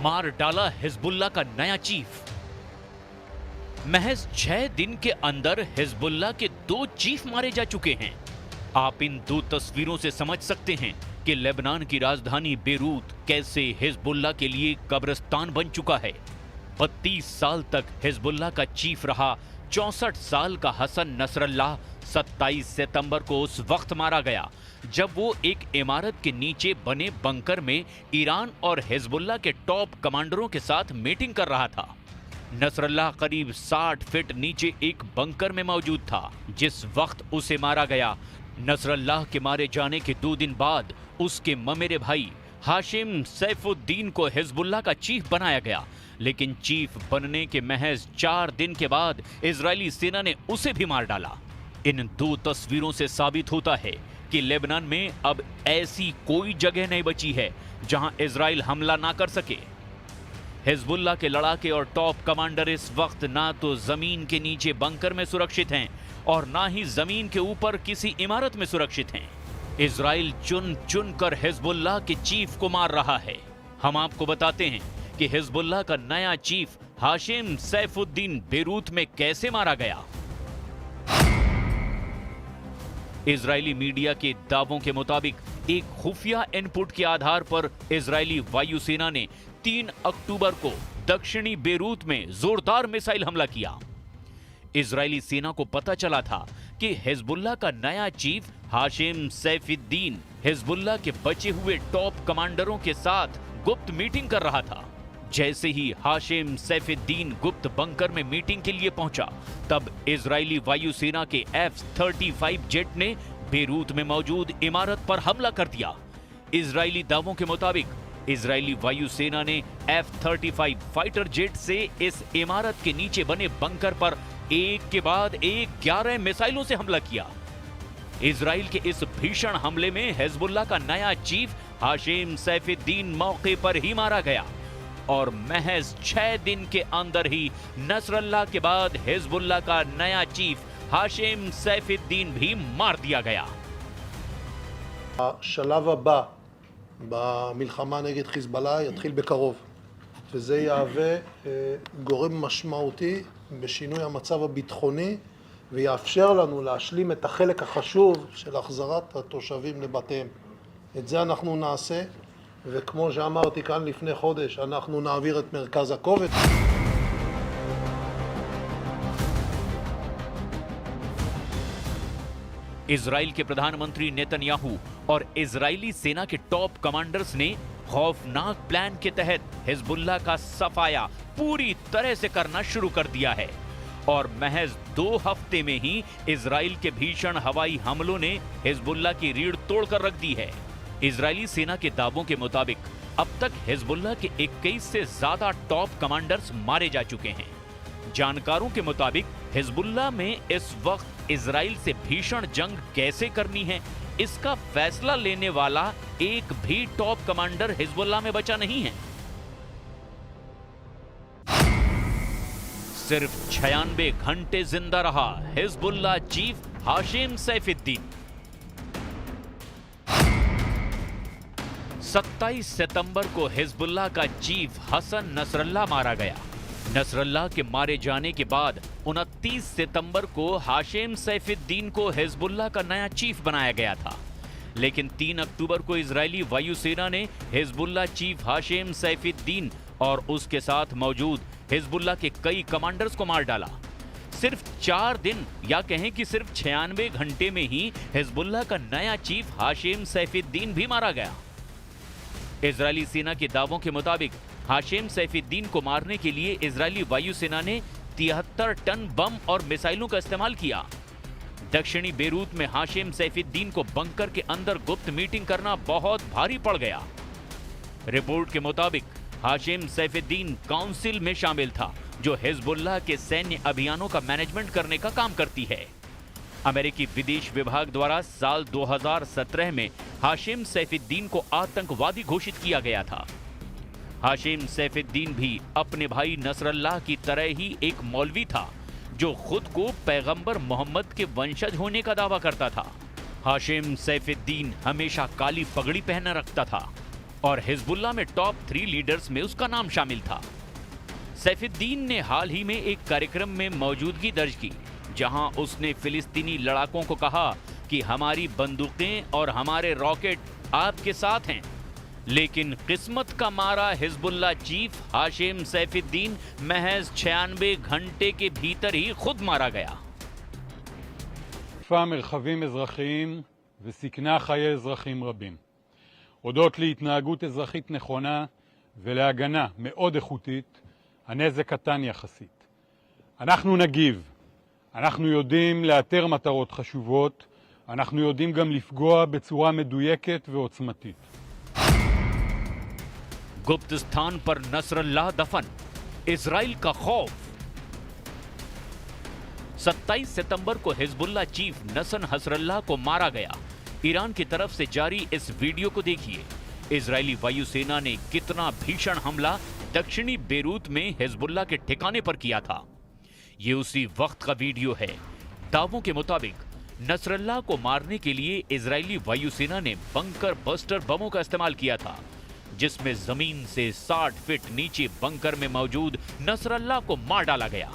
मार डाला हिजबुल्लाह का नया चीफ। महज 6 दिन के अंदर हिजबुल्लाह के 2 चीफ मारे जा चुके हैं। आप इन 2 तस्वीरों से समझ सकते हैं कि लेबनान की राजधानी बेरूत कैसे हिजबुल्लाह के लिए कब्रिस्तान बन चुका है। 32 साल तक हिजबुल्लाह का चीफ रहा 64 साल का हसन नसरल्लाह 27 सितंबर को उस वक्त मारा गया जब वो एक इमारत के नीचे बने बंकर में ईरान और हिजबुल्लाह के टॉप कमांडरों के साथ मीटिंग कर रहा था। नसरल्लाह करीब 60 फीट नीचे एक बंकर में मौजूद था जिस वक्त उसे मारा गया। नसरल्लाह के मारे जाने के 2 दिन बाद उसके ममेरे भाई हाशिम सैफुद्दीन को हिजबुल्लाह का चीफ बनाया गया, लेकिन चीफ बनने के महज 4 दिन के बाद इजरायली सेना ने उसे भी मार डाला। इन 2 तस्वीरों से साबित होता है कि लेबनान में अब ऐसी कोई जगह नहीं बची है जहां इजराइल हमला ना कर सके। हिजबुल्लाह के लड़ाके और टॉप कमांडर इस वक्त ना तो जमीन के नीचे बंकर में सुरक्षित हैं और ना ही जमीन के ऊपर किसी इमारत में सुरक्षित हैं। इजराइल चुन चुन कर हिजबुल्लाह के चीफ को मार रहा है। हम आपको बताते हैं कि हिजबुल्लाह का नया चीफ हाशिम सैफुद्दीन बेरूत में कैसे मारा गया। इजरायली मीडिया के दावों के मुताबिक एक खुफिया इनपुट के आधार पर इजरायली वायुसेना ने 3 अक्टूबर को दक्षिणी बेरूत में जोरदार मिसाइल हमला किया। इजरायली सेना को पता चला था कि हिजबुल्लाह का नया चीफ हाशिम सैफुद्दीन हिजबुल्लाह के बचे हुए टॉप कमांडरों के साथ गुप्त मीटिंग कर रहा था। जैसे ही हाशिम सैफुद्दीन गुप्त बंकर में मीटिंग के लिए पहुंचा, तब इजरायली वायुसेना के F-35 जेट ने बेरूत में मौजूद इमारत पर हमला कर दिया। इजरायली दावों के मुताबिक इजरायली वायुसेना ने F-35 फाइटर जेट से इस इमारत के नीचे बने बंकर पर एक के बाद एक 11 मिसाइलों से हमला किया। इजराइल के इस भीषण हमले में हिजबुल्लाह का नया चीफ हाशिम सैफुद्दीन मौके पर ही मारा गया और महज 6 दिन के अंदर ही नसरल्लाह के बाद हिजबुल्लाह का नया चीफ हाशिम सैफुद्दीन भी मार दिया गया। השלב הבא במלחמה נגד חיזבאללה יתחיל בקרוב, וזה יהווה גורם משמעותי בשינוי המצב הביטחוני ויאפשר לנו להשלים את החלק החשוב של החזרת התושבים לבתיהם. את זה אנחנו נעשה, וכמו שאמרתי כאן לפני חודש, אנחנו נעביר את מרכז הכובד. इजराइल के प्रधानमंत्री नेतन्याहू और इजरायली सेना के टॉप कमांडर्स ने खौफनाक प्लान के तहत हिजबुल्लाह का सफाया पूरी तरह से करना शुरू कर दिया है और महज 2 हफ्ते में ही इजराइल के भीषण हवाई हमलों ने हिजबुल्लाह की रीढ़ तोड़कर रख दी है। इजरायली सेना के दावों के मुताबिक अब तक हिजबुल्लाह के 21 से ज्यादा टॉप कमांडर्स मारे जा चुके हैं। जानकारों के मुताबिक हिजबुल्लाह में इस वक्त इजराइल से भीषण जंग कैसे करनी है, इसका फैसला लेने वाला एक भी टॉप कमांडर हिजबुल्लाह में बचा नहीं है। सिर्फ 96 घंटे जिंदा रहा हिजबुल्लाह चीफ हाशिम सैफुद्दीन। 27 सितंबर को हिजबुल्लाह का चीफ हसन नसरल्लाह मारा गया। नसरल्लाह के मारे जाने के बाद 29 सितंबर को हाशिम सैफुद्दीन को हिजबुल्लाह का नया चीफ बनाया गया था, लेकिन 3 अक्टूबर को इजरायली वायुसेना ने हिजबुल्लाह चीफ हाशिम सैफुद्दीन और उसके साथ मौजूद हिजबुल्लाह के कई कमांडर्स को मार डाला। सिर्फ 4 दिन या कहें कि सिर्फ 96 घंटे में ही हिजबुल्लाह का नया चीफ हाशिम सैफुद्दीन भी मारा गया। इजरायली सेना के दावों के मुताबिक हाशिम सैफुद्दीन को मारने के लिए इजरायली वायुसेना ने 73 टन बम और मिसाइलों का इस्तेमाल किया। दक्षिणी बेरूत में हाशिम सैफुद्दीन को बंकर के अंदर गुप्त मीटिंग करना बहुत भारी पड़ गया। रिपोर्ट के मुताबिक हाशिम सैफुद्दीन काउंसिल में शामिल था जो हिजबुल्लाह के सैन्य अभियानों का मैनेजमेंट करने का काम करती है। अमेरिकी विदेश विभाग द्वारा साल 2017 में हाशिम सैफुद्दीन को आतंकवादी घोषित किया गया था। हाशिम सैफुद्दीन भी अपने भाई नसरल्लाह की तरह ही एक मौलवी था जो खुद को पैगंबर मोहम्मद के वंशज होने का दावा करता था। हाशिम सैफुद्दीन हमेशा काली पगड़ी पहने रखता था। और हिजबुल्लाह में टॉप 3 लीडर्स में उसका नाम शामिल था। सैफुद्दीन ने हाल ही में एक कार्यक्रम में मौजूदगी दर्ज की, जहां उसने फिलिस्तीनी लड़ाकों को कहा कि हमारी बंदूकें और हमारे रॉकेट आपके साथ हैं। लेकिन किस्मत का मारा हिजबुल्लाह चीफ हाशिम सैफुद्दीन महज 96 घंटे के भीतर ही खुद मारा गया। תקפה מרחבים אזרחיים וסיכנה חיי אזרחים רבים. הודות להתנהגות אזרחית נכונה ולהגנה מאוד איכותית, הנזק קטן יחסית. אנחנו נגיב. אנחנו יודעים לאתר מטרות חשובות, אנחנו יודעים גם לפגוע בצורה מדויקת ועוצמתית. गुप्त स्थान पर नसरल्लाह दफन, इजराइल का खौफ। 27 सितंबर को हिजबुल्लाह चीफ नसन हसरल्लाह को मारा गया। ईरान की तरफ से जारी इस वीडियो को देखिए। इजरायली वायुसेना ने कितना भीषण हमला दक्षिणी बेरूत में हिजबुल्लाह के ठिकाने पर किया था। ये उसी वक्त का वीडियो है। दावों के मुताबिक नसरल्लाह को मारने के लिए इजरायली वायुसेना ने बंकर बस्टर बमों का इस्तेमाल किया था, जिसमें जमीन से 60 फीट नीचे बंकर में मौजूद नसरल्लाह को मार डाला गया।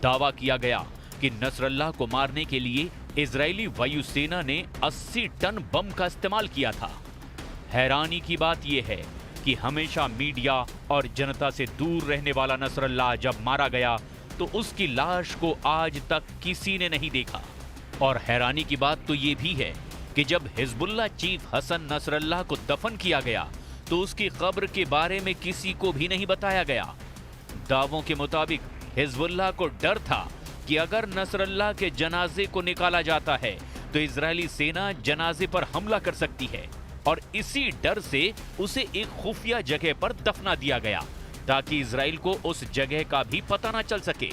दावा किया गया कि नसरल्लाह को मारने के लिए इजरायली वायुसेना ने 80 टन बम का इस्तेमाल किया था। हैरानी की बात यह है कि हमेशा मीडिया और जनता से दूर रहने वाला नसरल्लाह जब मारा गया तो उसकी लाश को आज तक किसी ने नहीं देखा। और हैरानी की बात तो यह भी है कि जब हिजबुल्लाह चीफ हसन नसरल्लाह को दफन किया गया तो उसकी कब्र के बारे में किसी को भी नहीं बताया गया। दावों के मुताबिक हिजबुल्लाह को डर था कि अगर नसरल्लाह के जनाजे को निकाला जाता है तो इजरायली सेना जनाजे पर हमला कर सकती है, और इसी डर से उसे एक खुफिया जगह पर दफना दिया गया ताकि इजराइल को उस जगह का भी पता ना चल सके।